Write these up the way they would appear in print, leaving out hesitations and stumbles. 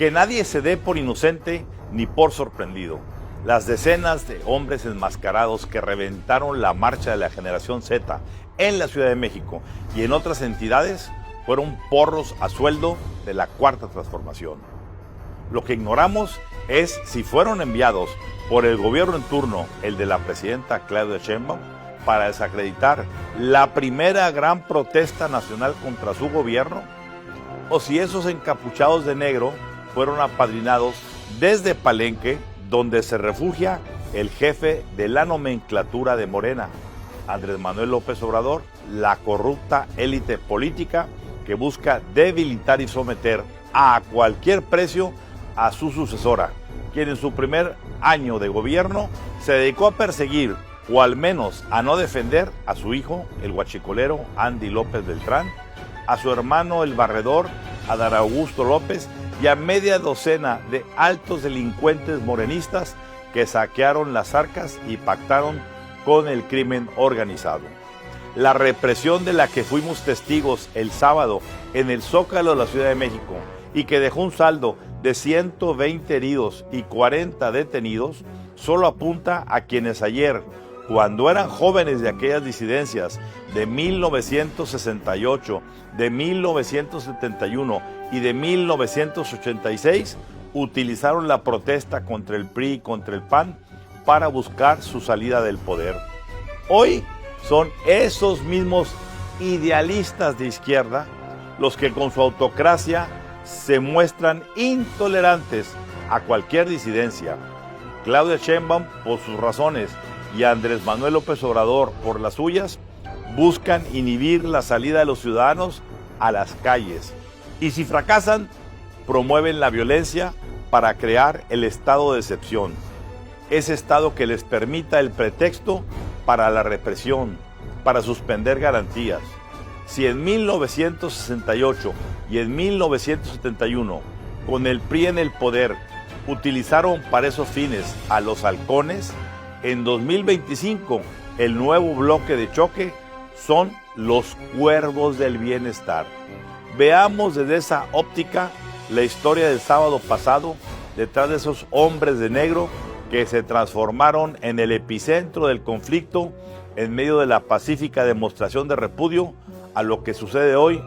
Que nadie se dé por inocente ni por sorprendido. Las decenas de hombres enmascarados que reventaron la marcha de la generación Z en la Ciudad de México y en otras entidades fueron porros a sueldo de la Cuarta Transformación. Lo que ignoramos es si fueron enviados por el gobierno en turno, el de la presidenta Claudia Sheinbaum, para desacreditar la primera gran protesta nacional contra su gobierno, o si esos encapuchados de negro fueron apadrinados desde Palenque, donde se refugia el jefe de la nomenclatura de Morena, Andrés Manuel López Obrador, la corrupta élite política que busca debilitar y someter a cualquier precio a su sucesora, quien en su primer año de gobierno se dedicó a perseguir, o al menos a no defender, a su hijo, el huachicolero Andy López Beltrán, a su hermano el barredor Adán Augusto López y a media docena de altos delincuentes morenistas que saquearon las arcas y pactaron con el crimen organizado. La represión de la que fuimos testigos el sábado en el Zócalo de la Ciudad de México y que dejó un saldo de 120 heridos y 40 detenidos, solo apunta a quienes ayer, cuando eran jóvenes de aquellas disidencias de 1968, de 1971 y de 1986, utilizaron la protesta contra el PRI y contra el PAN para buscar su salida del poder. Hoy son esos mismos idealistas de izquierda los que con su autocracia se muestran intolerantes a cualquier disidencia. Claudia Sheinbaum por sus razones y Andrés Manuel López Obrador por las suyas buscan inhibir la salida de los ciudadanos a las calles. Y si fracasan, promueven la violencia para crear el estado de excepción. Ese estado que les permita el pretexto para la represión, para suspender garantías. Si en 1968 y en 1971, con el PRI en el poder, utilizaron para esos fines a los halcones, en 2025 el nuevo bloque de choque son los cuervos del bienestar. Veamos desde esa óptica la historia del sábado pasado detrás de esos hombres de negro que se transformaron en el epicentro del conflicto en medio de la pacífica demostración de repudio a lo que sucede hoy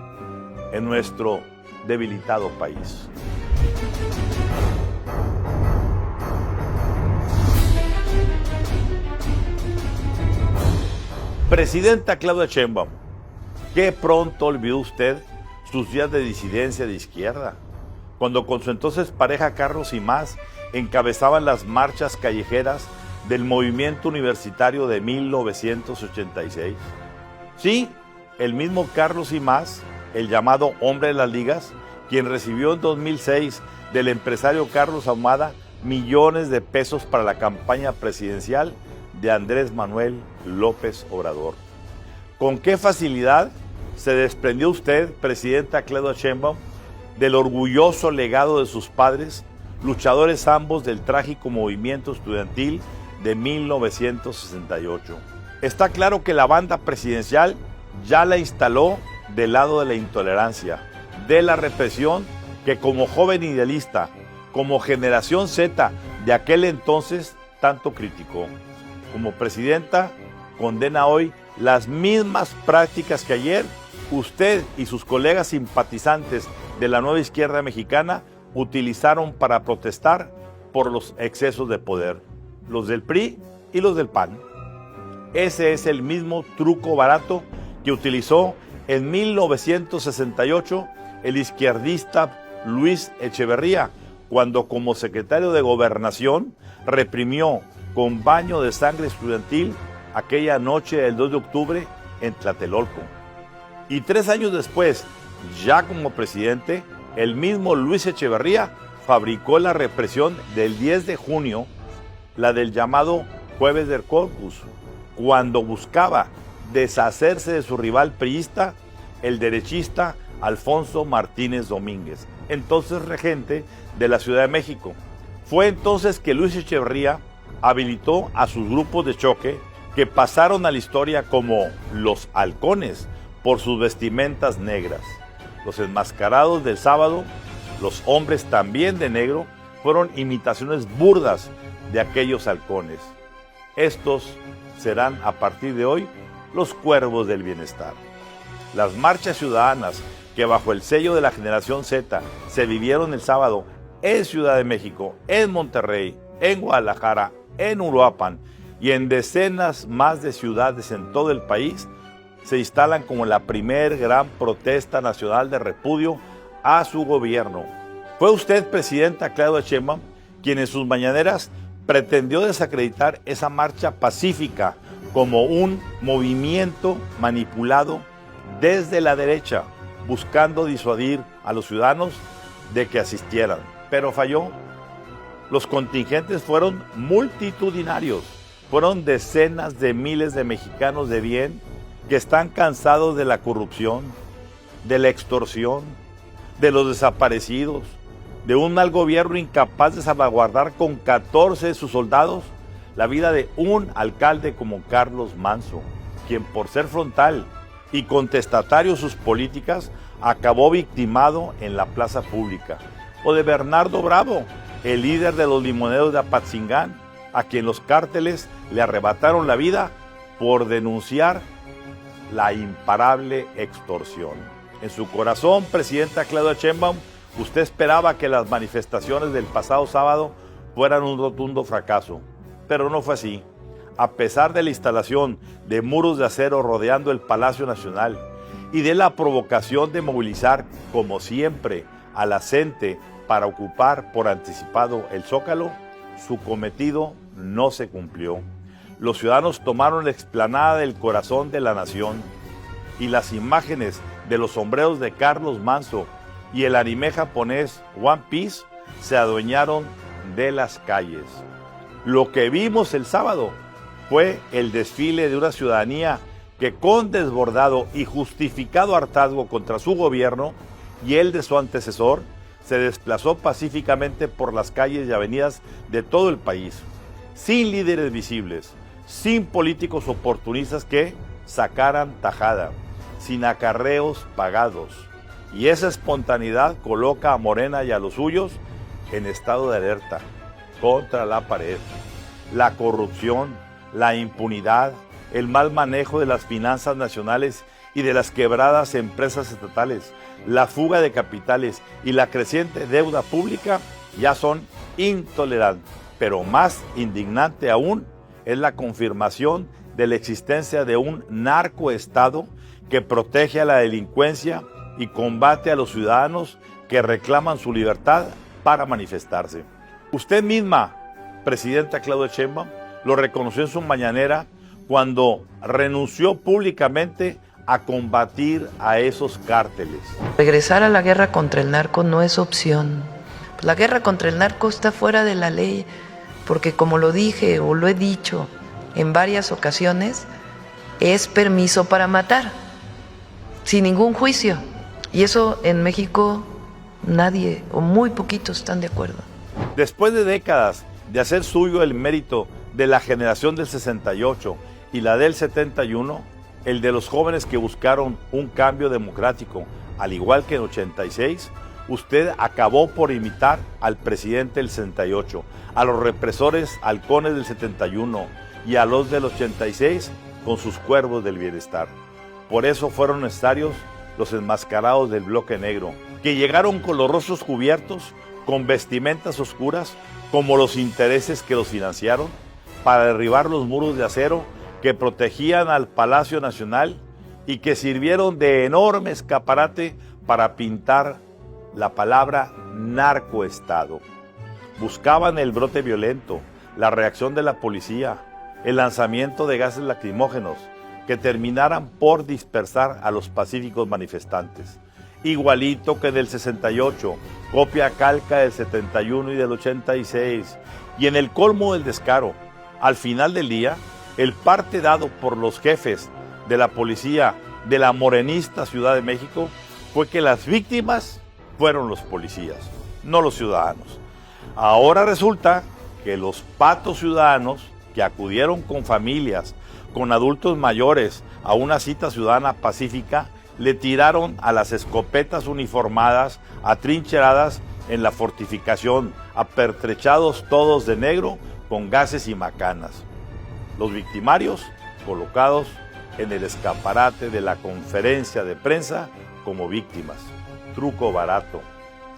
en nuestro debilitado país. Presidenta Claudia Sheinbaum, qué pronto olvidó usted sus días de disidencia de izquierda, cuando con su entonces pareja Carlos Imaz encabezaban las marchas callejeras del movimiento universitario de 1986. Sí, el mismo Carlos Imaz, el llamado hombre de las ligas, quien recibió en 2006 del empresario Carlos Ahumada millones de pesos para la campaña presidencial de Andrés Manuel López Obrador. ¿Con qué facilidad se desprendió usted, presidenta Claudia Sheinbaum, del orgulloso legado de sus padres, luchadores ambos del trágico movimiento estudiantil de 1968? Está claro que la banda presidencial ya la instaló del lado de la intolerancia, de la represión, que como joven idealista, como generación Z de aquel entonces, tanto criticó. Como presidenta, condena hoy las mismas prácticas que ayer usted y sus colegas simpatizantes de la nueva izquierda mexicana utilizaron para protestar por los excesos de poder, los del PRI y los del PAN. Ese es el mismo truco barato que utilizó en 1968 el izquierdista Luis Echeverría, cuando como secretario de Gobernación reprimió con baño de sangre estudiantil aquella noche del 2 de octubre en Tlatelolco. Y 3 años después, ya como presidente, el mismo Luis Echeverría fabricó la represión del 10 de junio, la del llamado Jueves del Corpus, cuando buscaba deshacerse de su rival priista, el derechista Alfonso Martínez Domínguez, entonces regente de la Ciudad de México. Fue entonces que Luis Echeverría habilitó a sus grupos de choque que pasaron a la historia como los halcones por sus vestimentas negras. Los enmascarados del sábado Los hombres también de negro fueron imitaciones burdas de aquellos halcones. Estos serán a partir de hoy los cuervos del bienestar. Las marchas ciudadanas que bajo el sello de la generación Z se vivieron el sábado en Ciudad de México, en Monterrey, en Guadalajara, en Uruapan y en decenas más de ciudades en todo el país, se instalan como la primer gran protesta nacional de repudio a su gobierno. Fue usted, presidenta Claudia Sheinbaum, quien en sus mañaneras pretendió desacreditar esa marcha pacífica como un movimiento manipulado desde la derecha, buscando disuadir a los ciudadanos de que asistieran, pero falló. Los contingentes fueron multitudinarios, fueron decenas de miles de mexicanos de bien que están cansados de la corrupción, de la extorsión, de los desaparecidos, de un mal gobierno incapaz de salvaguardar con 14 de sus soldados la vida de un alcalde como Carlos Manzo, quien por ser frontal y contestatario de sus políticas acabó victimado en la plaza pública. O de Bernardo Bravo, el líder de los limoneros de Apatzingán, a quien los cárteles le arrebataron la vida por denunciar la imparable extorsión. En su corazón, presidenta Claudia Sheinbaum, usted esperaba que las manifestaciones del pasado sábado fueran un rotundo fracaso, pero no fue así. A pesar de la instalación de muros de acero rodeando el Palacio Nacional y de la provocación de movilizar, como siempre, a la gente para ocupar por anticipado el Zócalo, su cometido no se cumplió. Los ciudadanos tomaron la explanada del corazón de la nación y las imágenes de los sombreros de Carlos Manzo y el anime japonés One Piece se adueñaron de las calles. Lo que vimos el sábado fue el desfile de una ciudadanía que con desbordado y justificado hartazgo contra su gobierno y el de su antecesor, se desplazó pacíficamente por las calles y avenidas de todo el país, sin líderes visibles, sin políticos oportunistas que sacaran tajada, sin acarreos pagados. Y esa espontaneidad coloca a Morena y a los suyos en estado de alerta contra la pared. La corrupción, la impunidad, el mal manejo de las finanzas nacionales y de las quebradas empresas estatales, la fuga de capitales y la creciente deuda pública ya son intolerantes. Pero más indignante aún es la confirmación de la existencia de un narcoestado que protege a la delincuencia y combate a los ciudadanos que reclaman su libertad para manifestarse. Usted misma, presidenta Claudia Sheinbaum, lo reconoció en su mañanera cuando renunció públicamente a combatir a esos cárteles. Regresar a la guerra contra el narco no es opción. La guerra contra el narco está fuera de la ley, porque como lo dije o lo he dicho en varias ocasiones, es permiso para matar, sin ningún juicio. Y eso en México nadie o muy poquitos están de acuerdo. Después de décadas de hacer suyo el mérito de la generación del 68 y la del 71, el de los jóvenes que buscaron un cambio democrático, al igual que en 86, usted acabó por imitar al presidente del 68, a los represores halcones del 71 y a los del 86 con sus cuervos del bienestar. Por eso fueron necesarios los enmascarados del bloque negro, que llegaron con los rostros cubiertos, con vestimentas oscuras, como los intereses que los financiaron, para derribar los muros de acero que protegían al Palacio Nacional y que sirvieron de enorme escaparate para pintar la palabra narcoestado. Buscaban el brote violento, la reacción de la policía, el lanzamiento de gases lacrimógenos que terminaran por dispersar a los pacíficos manifestantes. Igualito que del 68, copia calca del 71 y del 86. Y en el colmo del descaro, al final del día, el parte dado por los jefes de la policía de la morenista Ciudad de México fue que las víctimas fueron los policías, no los ciudadanos. Ahora resulta que los patos ciudadanos que acudieron con familias, con adultos mayores a una cita ciudadana pacífica, le tiraron a las escopetas uniformadas, atrincheradas en la fortificación, apertrechados todos de negro con gases y macanas. Los victimarios colocados en el escaparate de la conferencia de prensa como víctimas. Truco barato.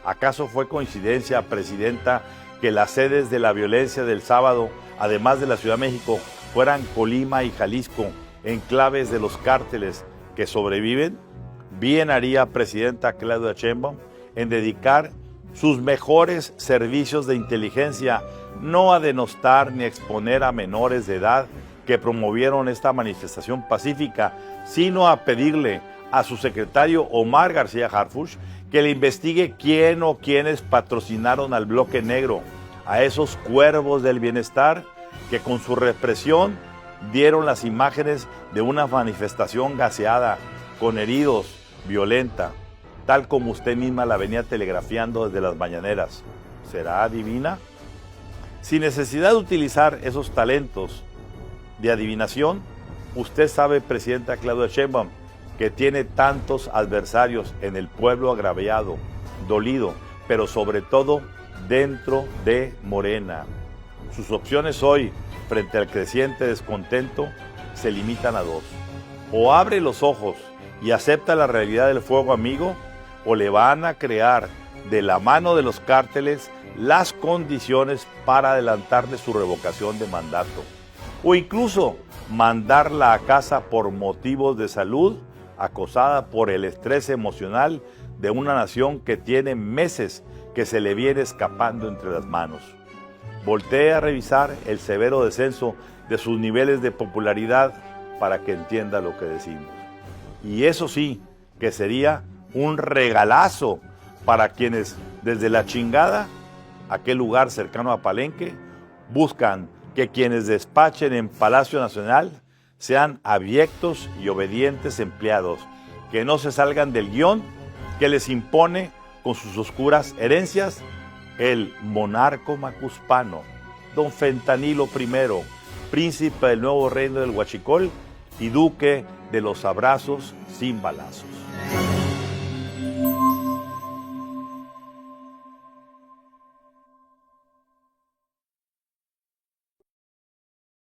¿Acaso fue coincidencia, Presidenta, que las sedes de la violencia del sábado, además de la Ciudad de México, fueran Colima y Jalisco, enclaves de los cárteles que sobreviven? Bien haría Presidenta Claudia Sheinbaum en dedicar sus mejores servicios de inteligencia no a denostar ni exponer a menores de edad que promovieron esta manifestación pacífica, sino a pedirle a su secretario Omar García Harfuch que le investigue quién o quiénes patrocinaron al bloque negro, a esos cuervos del bienestar que con su represión dieron las imágenes de una manifestación gaseada, con heridos, violenta, tal como usted misma la venía telegrafiando desde las mañaneras. ¿Será divina? Sin necesidad de utilizar esos talentos de adivinación, usted sabe, Presidenta Claudia Sheinbaum, que tiene tantos adversarios en el pueblo agraviado, dolido, pero sobre todo dentro de Morena. Sus opciones hoy, frente al creciente descontento, se limitan a dos. O abre los ojos y acepta la realidad del fuego amigo, o le van a crear de la mano de los cárteles las condiciones para adelantarle su revocación de mandato, o incluso mandarla a casa por motivos de salud, acosada por el estrés emocional de una nación que tiene meses que se le viene escapando entre las manos. Voltee a revisar el severo descenso de sus niveles de popularidad para que entienda lo que decimos. Y eso sí, que sería un regalazo para quienes desde la chingada, aquel lugar cercano a Palenque, buscan que quienes despachen en Palacio Nacional sean abyectos y obedientes empleados, que no se salgan del guión que les impone con sus oscuras herencias el monarca macuspano, don Fentanilo I, príncipe del nuevo reino del Huachicol y duque de los abrazos sin balazos.